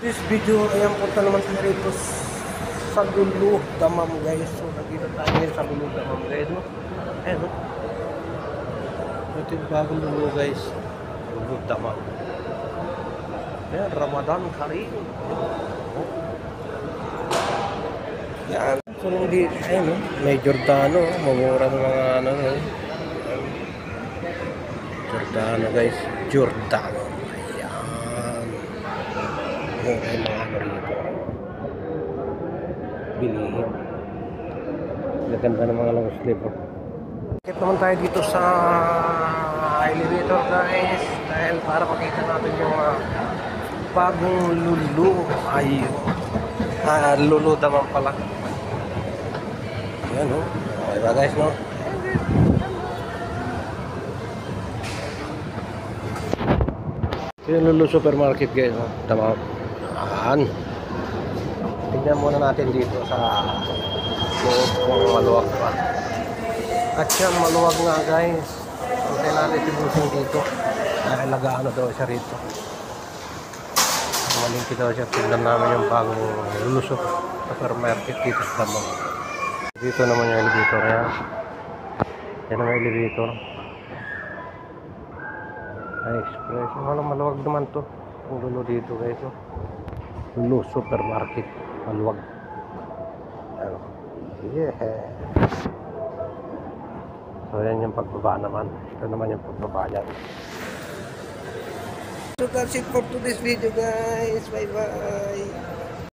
This video, ayan, punta naman tayo rito sa Lulu Damam, guys. So, nandito tayo ngayon sa Lulu Damam, guys. No? Ayan, no? Ito yung bagong Lulu, guys. Lulu Damam. Ayan, Ramadan Karim. Oh. Yan. So, hindi, ayan, no? May Giordano. Mamura ng mga, ano, no? Giordano, guys. Giordano. Yung mga ano rito bilihin. Gaganda ng mga long sleeve. Bakit naman tayo dito sa elevator, guys, dahil para makita natin yung bagong Lulu. Ay, Lulu Damam pala. Ayan, no? Diba, guys, no? Yung Lulu supermarket, guys, no? Damam. Tingnan muna natin dito sa loob kung maluwag pa. At yan, maluwag nga, guys. Antayin natin si Busing dito. Dahil nag-ano daw siya rito. Malingki daw siya. Tingnan namin yung bagong Lulu supermarket dito sa Damam. Dito naman yung elevator yan. Yan ang elevator. Ay, express. Maluwag naman to. Ang Lulu dito, guys. Lulu supermarket. Maluwag. Ano? Yeah. So, yan yung pagbaba naman. Ito naman yung pagbaba yan. So, that's it for today's video, guys. Bye-bye.